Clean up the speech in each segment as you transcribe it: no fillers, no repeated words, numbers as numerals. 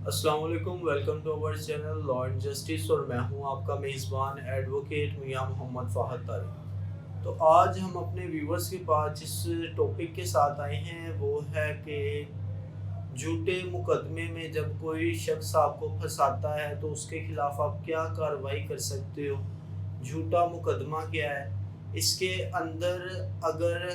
السلام علیکم، welcome to our channel law and justice, اور میں ہوں آپ کا میزبان ایڈوکیٹ میاں محمد فاہد طارق۔ تو آج ہم اپنے ویورز کے پاس جس ٹاپک کے ساتھ آئے ہیں وہ ہے کہ جھوٹے مقدمے میں جب کوئی شخص آپ کو پھنساتا ہے تو اس کے خلاف آپ کیا کارروائی کر سکتے ہو۔ جھوٹا مقدمہ کیا ہے، اس کے اندر اگر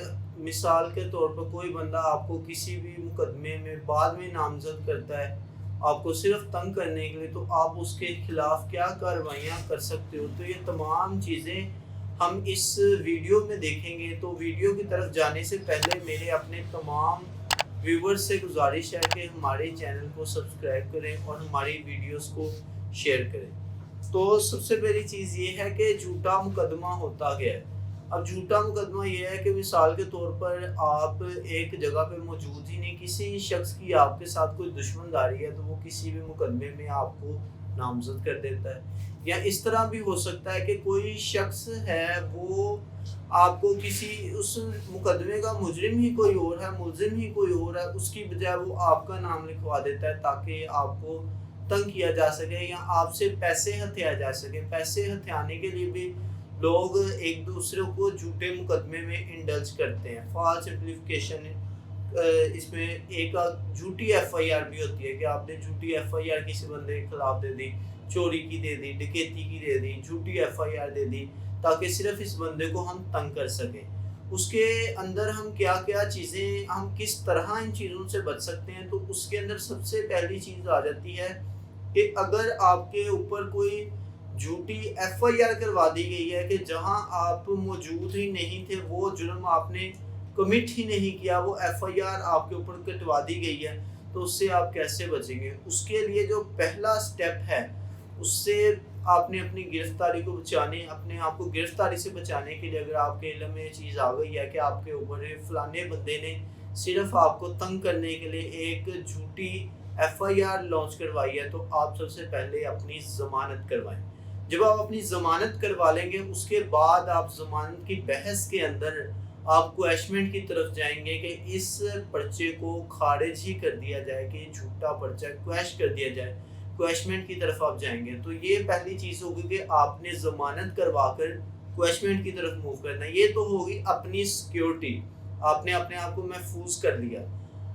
مثال کے طور پر کوئی بندہ آپ کو کسی بھی مقدمے میں بعد میں نامزد کرتا ہے آپ کو صرف تنگ کرنے کے لیے، تو آپ اس کے خلاف کیا کارروائیاں کر سکتے ہو۔ تو یہ تمام چیزیں ہم اس ویڈیو میں دیکھیں گے۔ تو ویڈیو کی طرف جانے سے پہلے میرے اپنے تمام ویورز سے گزارش ہے کہ ہمارے چینل کو سبسکرائب کریں اور ہماری ویڈیوز کو شیئر کریں۔ تو سب سے پہلی چیز یہ ہے کہ جھوٹا مقدمہ ہوتا کیا ہے۔ اب جھوٹا مقدمہ یہ ہے کہ مثال کے طور پر آپ ایک جگہ پہ موجود ہی نہیں، کسی شخص کی آپ کے ساتھ کوئی دشمن داری ہے تو وہ کسی بھی مقدمے میں آپ کو نامزد کر دیتا ہے۔ یا اس طرح بھی ہو سکتا ہے کہ کوئی شخص ہے وہ آپ کو کسی اس مقدمے کا مجرم ہی کوئی اور ہے، ملزم ہی کوئی اور ہے، اس کی بجائے وہ آپ کا نام لکھوا دیتا ہے تاکہ آپ کو تنگ کیا جا سکے یا آپ سے پیسے ہتھیائے جا سکے۔ پیسے ہتھیانے کے لیے بھی لوگ ایک دوسرے کو جھوٹے مقدمے میں انڈلج کرتے ہیں۔ فالس امپلیفکیشن، اس میں ایک جھوٹی ایف آئی آر بھی ہوتی ہے کہ آپ نے جھوٹی ایف آئی آر کسی بندے کے خلاف دے دی، چوری کی دے دی، ڈکیتی کی دے دی، جھوٹی ایف آئی آر دے دی تاکہ صرف اس بندے کو ہم تنگ کر سکیں۔ اس کے اندر ہم کیا کیا چیزیں، ہم کس طرح ان چیزوں سے بچ سکتے ہیں، تو اس کے اندر سب سے پہلی چیز آ جاتی ہے کہ اگر آپ کے اوپر کوئی جھوٹی ایف آئی آر کروا دی گئی ہے کہ جہاں آپ موجود ہی نہیں تھے، وہ جرم آپ نے کمٹ ہی نہیں کیا، وہ ایف آئی آر آپ کے اوپر کٹوا دی گئی ہے، تو اس سے آپ کیسے بچیں گے۔ اس کے لیے جو پہلا سٹیپ ہے، اس سے آپ نے اپنی گرفتاری کو بچانے، اپنے آپ کو گرفتاری سے بچانے کے لیے، اگر آپ کے علم میں یہ چیز آ گئی ہے کہ آپ کے اوپر فلانے بندے نے صرف آپ کو تنگ کرنے کے لیے ایک جھوٹی ایف آئی آر لانچ کروائی ہے، تو آپ سب سے پہلے اپنی ضمانت کروائیں۔ جب آپ اپنی ضمانت کروا لیں گے، اس کے بعد آپ ضمانت کی بحث کے اندر آپ کویشمنٹ کی طرف جائیں گے کہ اس پرچے کو خارج ہی کر دیا جائے، کہ یہ جھوٹا پرچہ کویش کر دیا جائے، کویشمنٹ کی طرف آپ جائیں گے۔ تو یہ پہلی چیز ہوگی کہ آپ نے ضمانت کروا کر کویشمنٹ کی طرف موو کرنا ہے۔ یہ تو ہوگی اپنی سیکیورٹی، آپ نے اپنے آپ کو محفوظ کر لیا۔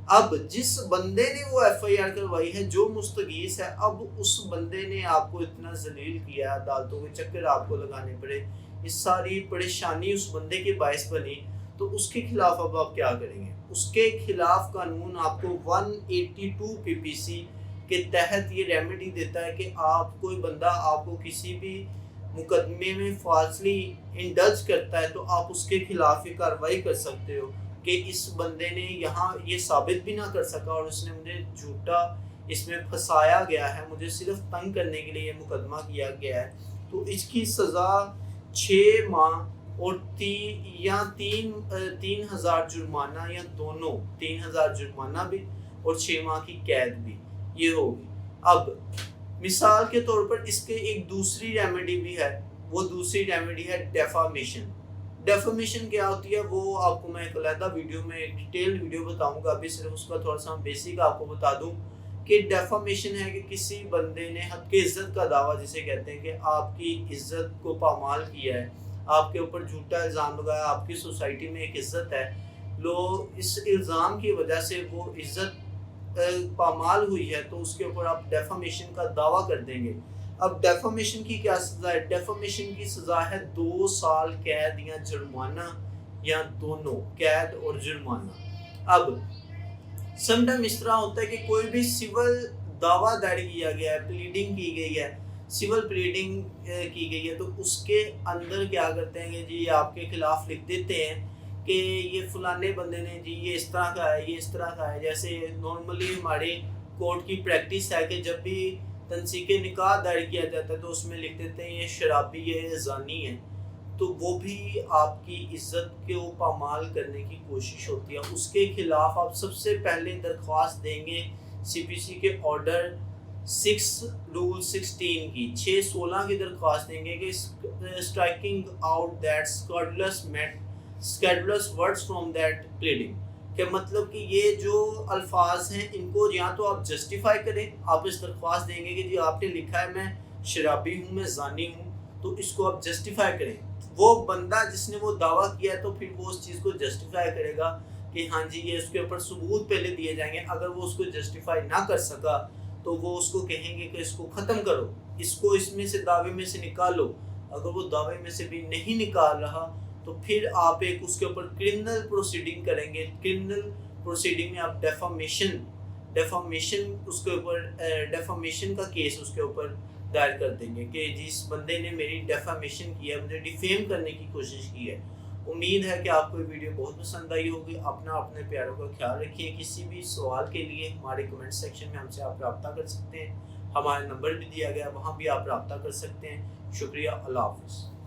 اب جس بندے نے وہ ایف آئی آر کروائی ہے، جو مستغیث ہے، اب اس بندے نے آپ کو اتنا ذلیل کیا، عدالتوں کے چکر آپ کو لگانے پڑے، اس ساری پریشانی اس بندے کے باعث بنی، تو اس کے خلاف اب آپ کیا کریں گے۔ اس کے خلاف قانون آپ کو 182 پی پی سی کے تحت یہ ریمیڈی دیتا ہے کہ آپ کوئی بندہ آپ کو کسی بھی مقدمے میں فالسلی انڈلج کرتا ہے تو آپ اس کے خلاف یہ کارروائی کر سکتے ہو کہ اس بندے نے یہاں یہ ثابت بھی نہ کر سکا اور اس نے مجھے جھوٹا اس میں پھنسایا گیا ہے، مجھے صرف تنگ کرنے کے لیے یہ مقدمہ کیا گیا ہے، تو اس کی سزا 6 ماہ اور تین ہزار جرمانہ، یا دونوں 3,000 جرمانہ بھی اور 6 ماہ کی قید بھی یہ ہوگی۔ اب مثال کے طور پر اس کے ایک دوسری ریمیڈی بھی ہے، وہ دوسری ریمیڈی ہے ڈیفامیشن۔ ڈیفامیشن کیا ہوتی ہے وہ آپ کو میں ایک علیحدہ ویڈیو میں ڈیٹیل ویڈیو بتاؤں گا، ابھی صرف اس کا تھوڑا سا بیسک آپ کو بتا دوں کہ ڈیفامیشن ہے کہ کسی بندے نے حق عزت کا دعویٰ جسے کہتے ہیں کہ آپ کی عزت کو پامال کیا ہے، آپ کے اوپر جھوٹا الزام لگایا، آپ کی سوسائٹی میں ایک عزت ہے، لوگ اس الزام کی وجہ سے وہ عزت پامال ہوئی ہے، تو اس کے اوپر آپ ڈیفامیشن کا دعویٰ کر دیں گے۔ اب ڈیفامیشن کی کیا سزا ہے؟ ڈیفامیشن کی سزا ہے 2 سال قید یا جرمانہ، یا دونوں قید اور جرمانہ۔ اب سم ٹائم اس طرح ہوتا ہے کہ کوئی بھی سول دعویٰ دائر کیا گیا ہے، پلیڈنگ کی گئی ہے، سول پلیڈنگ کی گئی ہے، تو اس کے اندر کیا کرتے ہیں کہ جی آپ کے خلاف لکھ دیتے ہیں کہ یہ فلانے بندے نے جی یہ اس طرح کا ہے، یہ اس طرح کا ہے۔ جیسے نارملی ہماری کورٹ کی پریکٹس ہے کہ جب بھی تنسیق نکاح دائر کیا جاتا ہے تو اس میں لکھ دیتے ہیں یہ شرابی ہے، یہ زانی ہے، تو وہ بھی آپ کی عزت کو پامال کرنے کی کوشش ہوتی ہے۔ اس کے خلاف آپ سب سے پہلے درخواست دیں گے سی پی سی کے آرڈر 6 رول 16 کی 6/16 کی درخواست دیں گے کہ striking out that scandalous words from that pleading، کہ مطلب کہ یہ جو الفاظ ہیں ان کو یا تو آپ جسٹیفائی کریں، آپ اس درخواست دیں گے کہ جی آپ نے لکھا ہے میں شرابی ہوں، میں زانی ہوں، تو اس کو آپ جسٹیفائی کریں. وہ بندہ جس نے وہ دعویٰ کیا ہے تو پھر وہ اس چیز کو جسٹیفائی کرے گا کہ ہاں جی یہ اس کے اوپر ثبوت پہلے دیے جائیں گے. اگر وہ اس کو جسٹیفائی نہ کر سکا تو وہ اس کو کہیں گے کہ اس کو ختم کرو، اس کو اس میں سے دعوے میں سے نکالو. اگر وہ دعوے میں سے بھی نہیں نکال رہا تو پھر آپ ایک اس کے اوپر کرمنل پروسیڈنگ کریں گے. کرمنل پروسیڈنگ میں آپ ڈیفامیشن اس کے اوپر ڈیفامیشن کا کیس اس کے اوپر دائر کر دیں گے کہ جس بندے نے میری ڈیفامیشن کی ہے، مجھے ڈیفیم کرنے کی کوشش کی ہے. امید ہے کہ آپ کو یہ ویڈیو بہت پسند آئی ہوگی. اپنے پیاروں کا خیال رکھیے. کسی بھی سوال کے لیے ہمارے کمنٹ سیکشن میں ہم سے آپ رابطہ کر سکتے ہیں. ہمارا نمبر بھی دیا گیا، وہاں بھی آپ رابطہ کر سکتے ہیں. شکریہ. اللہ حافظ.